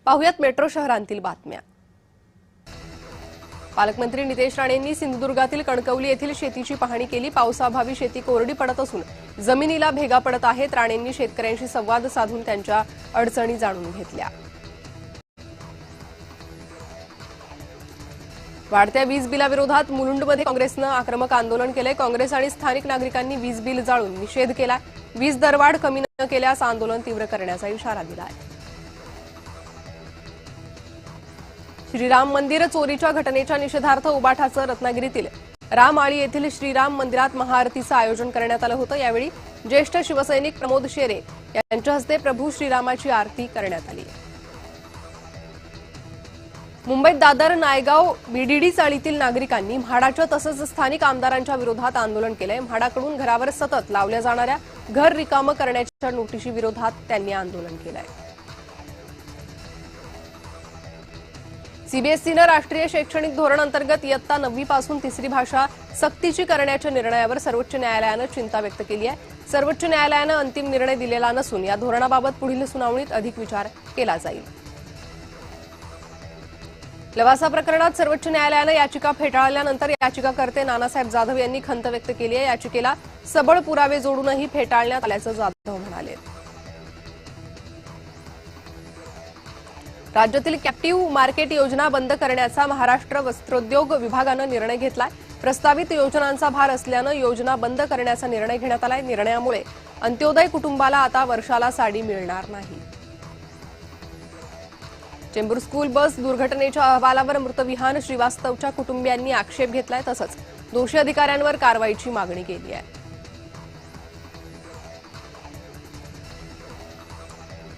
पाहुयात मेट्रो शहरांतील बातम्या। पालकमंत्री नितेश राणेंनी सिंधुदुर्गातील कणकवली येथील शेतीची पाहणी केली। पावसाअभावी शेती कोरडी पडत असून जमिनीला भेगा पडत आहेत। राणेंनी शेतकऱ्यांशी संवाद साधून त्यांच्या अडचणी जाणून घेतल्या। वाढत्या वीज बिलाविरोधात मुलुंडमध्ये काँग्रेसनं आक्रमक आंदोलन केले। काँग्रेस आणि स्थानिक नागरिकांनी वीज बिल जाळून निषेध केला। वीज दरवाढ कमी न केल्यास आंदोलन तीव्र करण्याचा इशारा दिला आहे। श्रीराम मंदिर चोरीच्या घटनेच्या निषेधार्थ उबाठाचं रत्नागिरीतील रामआळी येथील श्रीराम मंदिरात महाआरतीचं आयोजन करण्यात आलं होतं। यावेळी ज्येष्ठ शिवसैनिक प्रमोद शेरे यांच्या हस्ते प्रभू श्रीरामाची आरती करण्यात आली। मुंबईत दादर नायगाव बीडीडी चाळीतील नागरिकांनी म्हाडाच्या तसंच स्थानिक आमदारांच्या विरोधात आंदोलन केलंय। म्हाडाकडून घरावर सतत लावल्या जाणाऱ्या घर रिकामं करण्याच्या नोटीशी विरोधात त्यांनी आंदोलन केलंय। सीबीएसईनं राष्ट्रीय शैक्षणिक धोरण अंतर्गत इयत्ता 9वी पासून 3री भाषा सक्तीची करण्याच्या निर्णयावर सर्वोच्च न्यायालयानं चिंता व्यक्त केली आहे। सर्वोच्च न्यायालयानं अंतिम निर्णय दिलेला नसून या धोरणाबाबत पुढील सुनावणीत अधिक विचार केला जाईल। लवासा प्रकरणात सर्वोच्च न्यायालयानं याचिका फेटाळल्यानंतर याचिकाकर्ते नानासाहेब जाधव यांनी खंत व्यक्त केली आहे। याचिकेला सबळ पुरावे जोडूनही फेटाळण्यात आल्याचं जाधव म्हणाले। राज्यातील कॅप्टिव्ह मार्केट योजना बंद करण्याचा महाराष्ट्र वस्त्रोद्योग विभागानं निर्णय घेतलाय। प्रस्तावित योजनांचा भार असल्यानं योजना बंद करण्याचा निर्णय घेण्यात आलाय। निर्णयामुळे अंत्योदय कुटुंबाला आता वर्षाला साडी मिळणार नाही। चेंबूर स्कूल बस दुर्घटनेच्या अहवालावर मृतविहान श्रीवास्तवच्या कुटुंबियांनी आक्षेप घेतलाय। तसंच दोषी अधिकाऱ्यांवर कारवाईची मागणी केली आहे।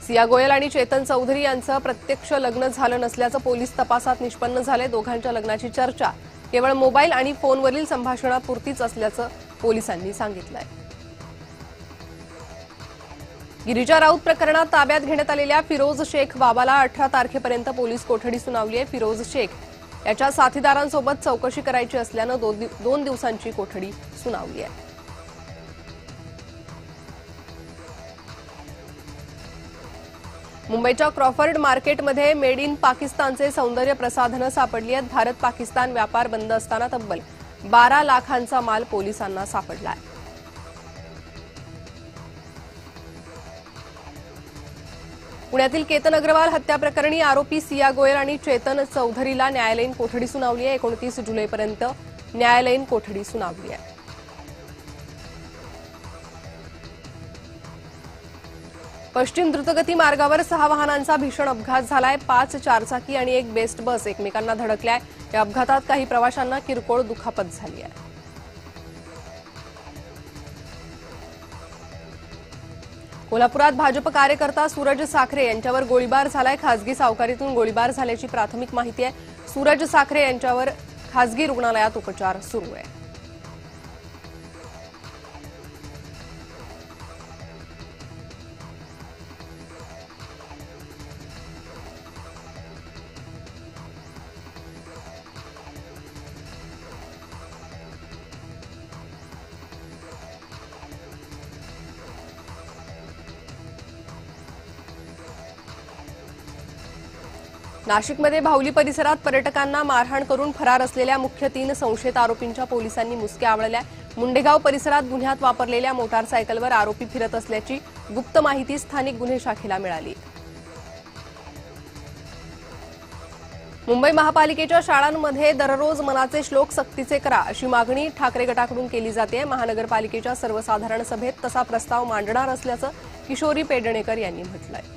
सिया गोयल आणि चेतन चौधरी यांचं प्रत्यक्ष लग्न झालं नसल्याचं पोलीस तपासात निष्पन्न झालंय। दोघांच्या लग्नाची चर्चा केवळ मोबाईल आणि फोनवरील संभाषणापुरतीच असल्याचं पोलिसांनी सांगितलंय। गिरिजा राऊत प्रकरणात ताब्यात घेण्यात आलेल्या फिरोज शेख बाबाला 18 तारखेपर्यंत पोलीस कोठडी सुनावली आहे। फिरोज शेख याच्या साथीदारांसोबत चौकशी करायची असल्यानं 2 दिवसांची कोठडी सुनावली आहे। मुंबईच्या क्रॉफर्ड मार्केटमध्ये मेड इन पाकिस्तानचे सौंदर्य प्रसाधनं सापडली आहेत। भारत पाकिस्तान व्यापार बंद असताना तब्बल 12 लाखांचा माल पोलिसांना सापडलाय। पुण्यातील केतन अग्रवाल हत्या प्रकरणी आरोपी सिया गोयल आणि चेतन चौधरीला न्यायालयीन कोठडी सुनावली आहे। 29 जुलैपर्यंत न्यायालयीन कोठडी सुनावली आहे। पश्चिम द्रुतगती मार्गावर 6 वाहनांचा भीषण अपघात झालाय। 5 चारचाकी आणि 1 बेस्ट बस एकमेकांना धडकल्याय। या अपघातात काही प्रवाशांना किरकोळ दुखापत झाली आहे। कोल्हापुरात भाजप कार्यकर्ता सूरज साखरे यांच्यावर गोळीबार झालाय। खासगी सावकारीतून गोळीबार झाल्याची प्राथमिक माहिती आहे। सूरज साखरे यांच्यावर खासगी रुग्णालयात उपचार सुरू आहे। नाशिकमध्ये भावली परिसरात पर्यटकांना मारहाण करून फरार असलेल्या मुख्य 3 संशयित आरोपींच्या पोलिसांनी मुसक्या आवळल्या। मुंडेगाव परिसरात गुन्ह्यात वापरलेल्या मोटारसायकलवर आरोपी फिरत असल्याची गुप्त माहिती स्थानिक गुन्हे शाखेला मिळाली। मुंबई महापालिकेच्या शाळांमध्ये दररोज मनाचे श्लोक सक्तीचे करा अशी मागणी ठाकरे गटाकडून केली जाते। महानगरपालिकेच्या सर्वसाधारण सभेत तसा प्रस्ताव मांडणार असल्याचं किशोरी पेडणेकर यांनी म्हटलंय।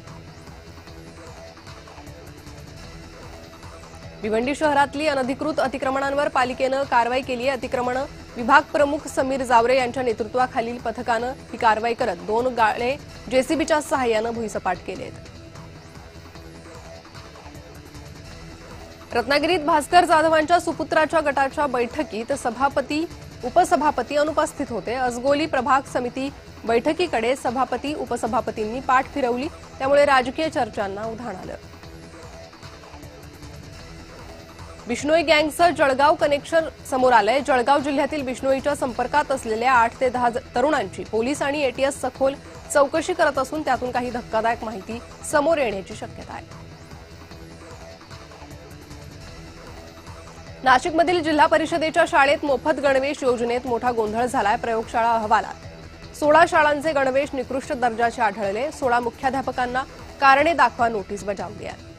भिवंडी शहरातली अनधिकृत अतिक्रमणांवर पालिकेनं कारवाई केली आहे। अतिक्रमण विभाग प्रमुख समीर जावरे यांच्या नेतृत्वाखालील पथकानं ही कारवाई करत 2 गाळे जेसीबीच्या सहाय्यानं भुईसपाट केलेत। रत्नागिरीत भास्कर जाधवांच्या सुपुत्राच्या गटाच्या बैठकीत सभापती उपसभापती अनुपस्थित होते। अजगोली प्रभाग समिती बैठकीकडे सभापती उपसभापतींनी पाठ फिरवली, त्यामुळे राजकीय चर्चांना उधाण आलं। बिश्नोई गँगचं जळगाव कनेक्शन समोर आलंय। जळगाव जिल्ह्यातील बिश्नोईच्या संपर्कात असलेल्या 8 ते 10 तरुणांची पोलीस आणि एटीएस सखोल चौकशी करत असून त्यातून काही धक्कादायक माहिती समोर येण्याची शक्यता आहे। नाशिकमधील जिल्हा परिषदेच्या शाळेत मोफत गणवेश योजनेत मोठा गोंधळ झालाय। प्रयोगशाळा अहवालात 16 शाळांचे गणवेश निकृष्ट दर्जाचे आढळले। 16 मुख्याध्यापकांना कारणे दाखवा नोटीस बजावली आहे।